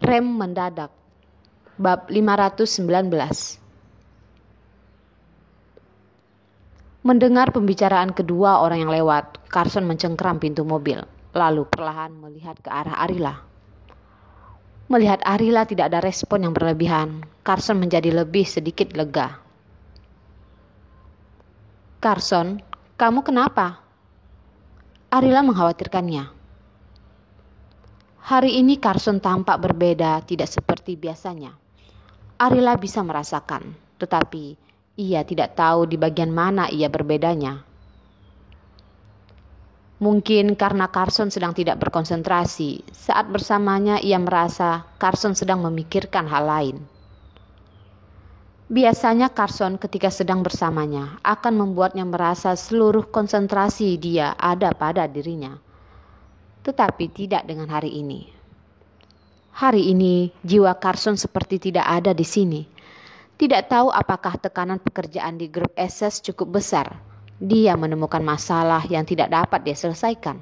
Rem mendadak. Bab 519. Mendengar pembicaraan kedua orang yang lewat, Carson mencengkeram pintu mobil, lalu perlahan melihat ke arah Arila. Melihat Arila tidak ada respon yang berlebihan, Carson menjadi lebih sedikit lega. "Carson, kamu kenapa?" Arila mengkhawatirkannya. Hari ini Carson tampak berbeda, tidak seperti biasanya. Arila bisa merasakan, tetapi ia tidak tahu di bagian mana ia berbedanya. Mungkin karena Carson sedang tidak berkonsentrasi. Saat bersamanya ia merasa Carson sedang memikirkan hal lain. Biasanya Carson ketika sedang bersamanya akan membuatnya merasa seluruh konsentrasi dia ada pada dirinya. Tetapi tidak dengan hari ini. Hari ini jiwa Carson seperti tidak ada di sini. Tidak tahu apakah tekanan pekerjaan di grup SS cukup besar. Dia menemukan masalah yang tidak dapat dia selesaikan.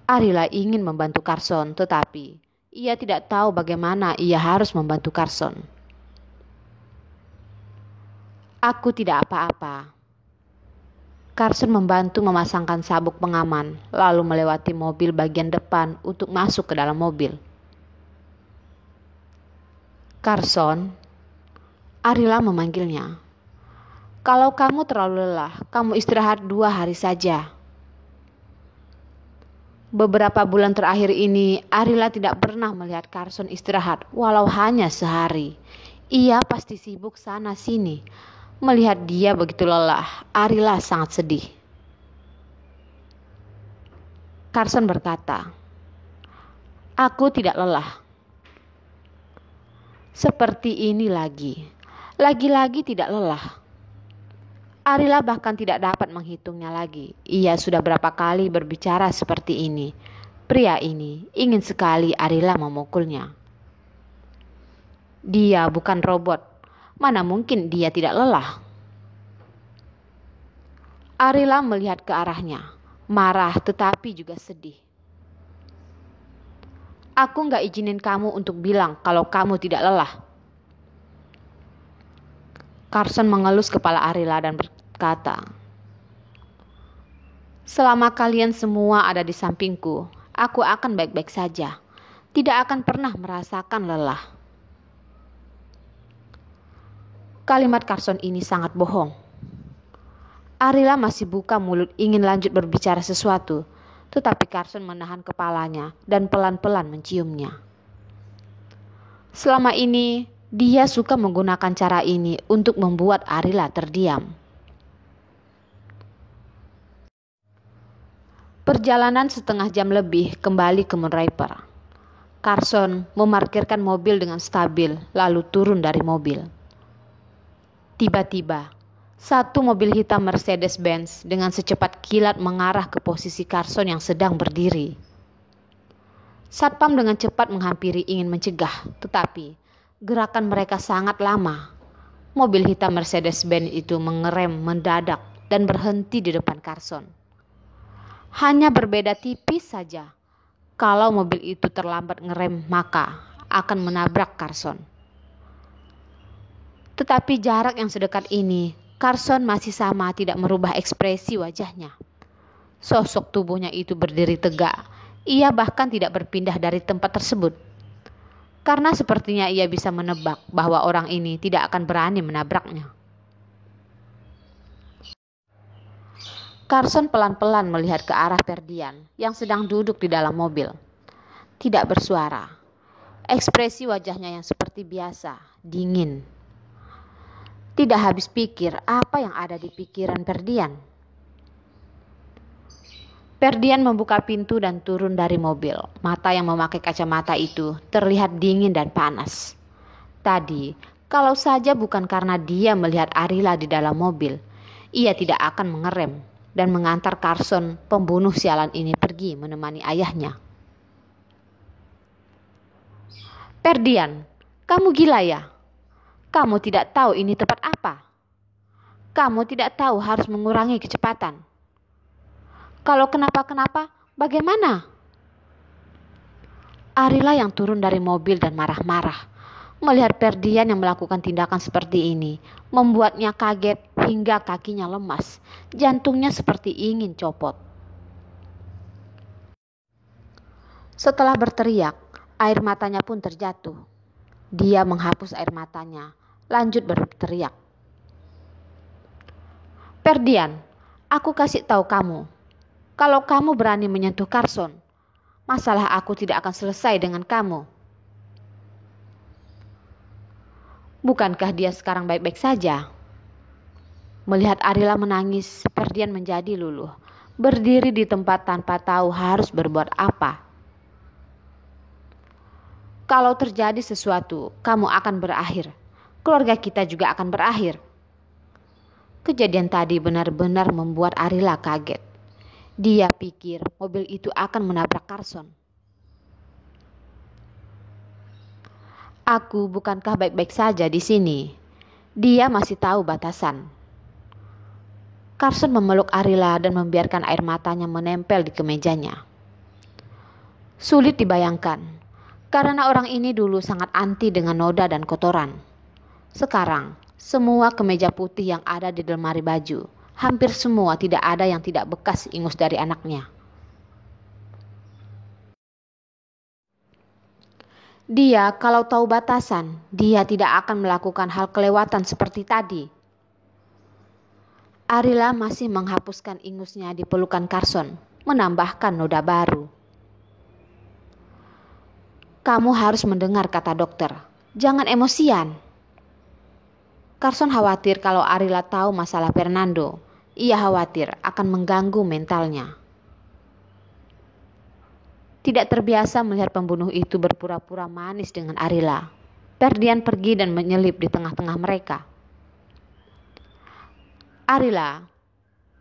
Arila ingin membantu Carson, tetapi ia tidak tahu bagaimana ia harus membantu Carson. "Aku tidak apa-apa." Carson membantu memasangkan sabuk pengaman, lalu melewati mobil bagian depan untuk masuk ke dalam mobil. "Carson," Arila memanggilnya. "Kalau kamu terlalu lelah, kamu istirahat 2 hari saja." Beberapa bulan terakhir ini, Arila tidak pernah melihat Carson istirahat, walau hanya sehari. Ia pasti sibuk sana-sini. Melihat dia begitu lelah, Arila sangat sedih. Carson berkata, "Aku tidak lelah." Seperti ini lagi. Lagi-lagi tidak lelah. Arila bahkan tidak dapat menghitungnya lagi. Ia sudah berapa kali berbicara seperti ini. Pria ini ingin sekali Arila memukulnya. Dia bukan robot. Mana mungkin dia tidak lelah? Arila melihat ke arahnya, marah tetapi juga sedih. "Aku gak izinin kamu untuk bilang kalau kamu tidak lelah." Carson mengelus kepala Arila dan berkata, "Selama kalian semua ada di sampingku, aku akan baik-baik saja. Tidak akan pernah merasakan lelah." Kalimat Carson ini sangat bohong. Arila masih buka mulut ingin lanjut berbicara sesuatu, tetapi Carson menahan kepalanya dan pelan-pelan menciumnya. Selama ini, dia suka menggunakan cara ini untuk membuat Arila terdiam. Perjalanan setengah jam lebih kembali ke Moon River. Carson memarkirkan mobil dengan stabil, lalu turun dari mobil. Tiba-tiba, satu mobil hitam Mercedes-Benz dengan secepat kilat mengarah ke posisi Carson yang sedang berdiri. Satpam dengan cepat menghampiri ingin mencegah, tetapi gerakan mereka sangat lama. Mobil hitam Mercedes-Benz itu mengerem mendadak dan berhenti di depan Carson. Hanya berbeda tipis saja. Kalau mobil itu terlambat ngerem, maka akan menabrak Carson. Tetapi jarak yang sedekat ini, Carson masih sama tidak merubah ekspresi wajahnya. Sosok tubuhnya itu berdiri tegak. Ia bahkan tidak berpindah dari tempat tersebut. Karena sepertinya ia bisa menebak bahwa orang ini tidak akan berani menabraknya. Carson pelan-pelan melihat ke arah Ferdian yang sedang duduk di dalam mobil. Tidak bersuara. Ekspresi wajahnya yang seperti biasa, dingin. Tidak habis pikir apa yang ada di pikiran Ferdian. Ferdian membuka pintu dan turun dari mobil. Mata yang memakai kacamata itu terlihat dingin dan panas. Tadi, kalau saja bukan karena dia melihat Arila di dalam mobil, ia tidak akan mengerem dan mengantar Carson, pembunuh sialan ini, pergi menemani ayahnya. "Ferdian, kamu gila ya? Kamu tidak tahu ini tempat apa? Kamu tidak tahu harus mengurangi kecepatan. Kalau kenapa-kenapa, bagaimana?" Arila yang turun dari mobil dan marah-marah. Melihat Ferdian yang melakukan tindakan seperti ini, membuatnya kaget hingga kakinya lemas. Jantungnya seperti ingin copot. Setelah berteriak, air matanya pun terjatuh. Dia menghapus air matanya, lanjut berteriak. Ferdian, aku kasih tahu kamu. Kalau kamu berani menyentuh Carson, masalah aku tidak akan selesai dengan kamu. Bukankah dia sekarang baik-baik saja? Melihat Arila menangis, Ferdian menjadi luluh. Berdiri di tempat tanpa tahu harus berbuat apa. Kalau terjadi sesuatu, kamu akan berakhir. Keluarga kita juga akan berakhir. Kejadian tadi benar-benar membuat Arila kaget. Dia pikir mobil itu akan menabrak Carson. Aku bukankah baik-baik saja di sini? Dia masih tahu batasan. Carson memeluk Arila dan membiarkan air matanya menempel di kemejanya. Sulit dibayangkan, karena orang ini dulu sangat anti dengan noda dan kotoran. Sekarang, semua kemeja putih yang ada di lemari baju, hampir semua tidak ada yang tidak bekas ingus dari anaknya. Dia kalau tahu batasan, dia tidak akan melakukan hal kelewatan seperti tadi. Arila masih menghapuskan ingusnya di pelukan Carson, menambahkan noda baru. Kamu harus mendengar kata dokter, jangan emosian. Carson khawatir kalau Arila tahu masalah Fernando. Ia khawatir akan mengganggu mentalnya. Tidak terbiasa melihat pembunuh itu berpura-pura manis dengan Arila. Ferdian pergi dan menyelip di tengah-tengah mereka. Arila,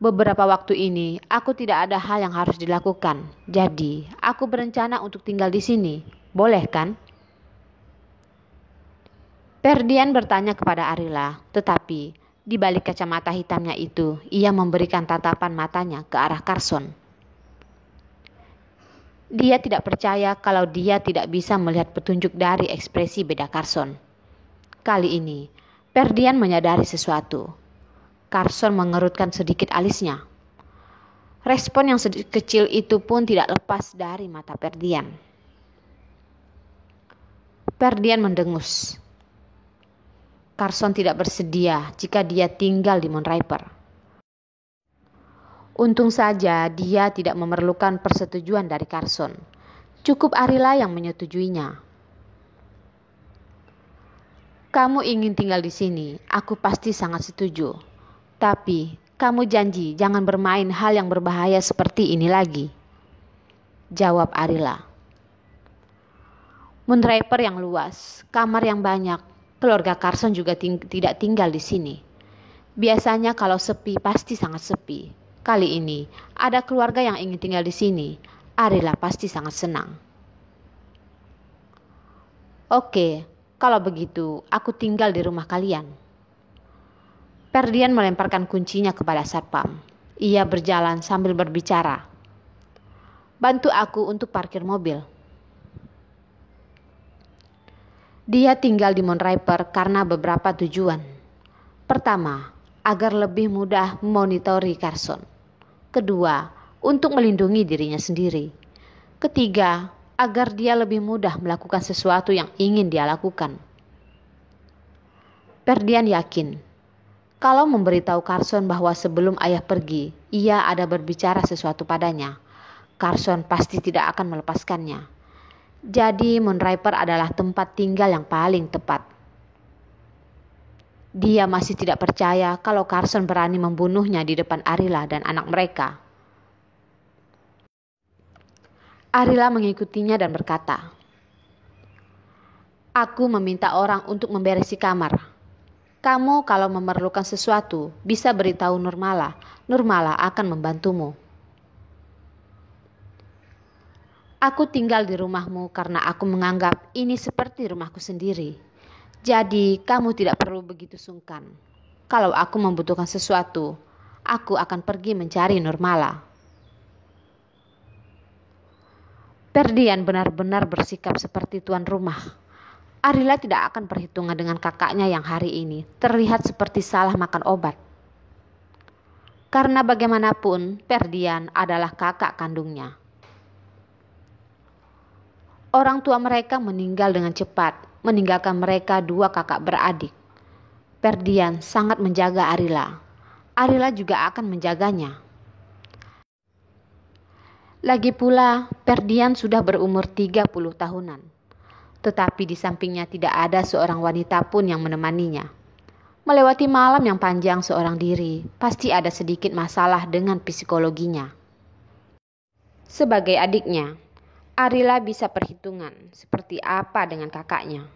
beberapa waktu ini aku tidak ada hal yang harus dilakukan. Jadi, aku berencana untuk tinggal di sini. Boleh kan? Ferdian bertanya kepada Arila, tetapi di balik kacamata hitamnya itu, ia memberikan tatapan matanya ke arah Carson. Dia tidak percaya kalau dia tidak bisa melihat petunjuk dari ekspresi beda Carson. Kali ini, Ferdian menyadari sesuatu. Carson mengerutkan sedikit alisnya. Respon yang kecil itu pun tidak lepas dari mata Ferdian. Ferdian mendengus. Carson tidak bersedia jika dia tinggal di Moonraper. Untung saja dia tidak memerlukan persetujuan dari Carson. Cukup Arila yang menyetujuinya. Kamu ingin tinggal di sini, aku pasti sangat setuju. Tapi kamu janji jangan bermain hal yang berbahaya seperti ini lagi. Jawab Arila. Moonraper yang luas, kamar yang banyak, keluarga Carson juga tidak tinggal di sini. Biasanya kalau sepi pasti sangat sepi. Kali ini ada keluarga yang ingin tinggal di sini. Arila pasti sangat senang. Oke, kalau begitu aku tinggal di rumah kalian. Ferdian melemparkan kuncinya kepada satpam. Ia berjalan sambil berbicara. Bantu aku untuk parkir mobil. Dia tinggal di Moonraper karena beberapa tujuan. Pertama, agar lebih mudah memonitori Carson. Kedua, untuk melindungi dirinya sendiri. Ketiga, agar dia lebih mudah melakukan sesuatu yang ingin dia lakukan. Ferdian yakin, kalau memberitahu Carson bahwa sebelum ayah pergi, ia ada berbicara sesuatu padanya, Carson pasti tidak akan melepaskannya. Jadi Moonraper adalah tempat tinggal yang paling tepat. Dia masih tidak percaya kalau Carson berani membunuhnya di depan Arila dan anak mereka. Arila mengikutinya dan berkata, aku meminta orang untuk memberesi kamar. Kamu kalau memerlukan sesuatu bisa beritahu Nurmala. Nurmala akan membantumu. Aku tinggal di rumahmu karena aku menganggap ini seperti rumahku sendiri. Jadi kamu tidak perlu begitu sungkan. Kalau aku membutuhkan sesuatu, aku akan pergi mencari Nurmala. Ferdian benar-benar bersikap seperti tuan rumah. Arila tidak akan perhitungan dengan kakaknya yang hari ini terlihat seperti salah makan obat. Karena bagaimanapun Ferdian adalah kakak kandungnya. Orang tua mereka meninggal dengan cepat, meninggalkan mereka dua kakak beradik. Ferdian sangat menjaga Arila. Arila juga akan menjaganya. Lagi pula, Ferdian sudah berumur 30 tahunan. Tetapi di sampingnya tidak ada seorang wanita pun yang menemaninya. Melewati malam yang panjang seorang diri, pasti ada sedikit masalah dengan psikologinya. Sebagai adiknya, Arila bisa perhitungan seperti apa dengan kakaknya.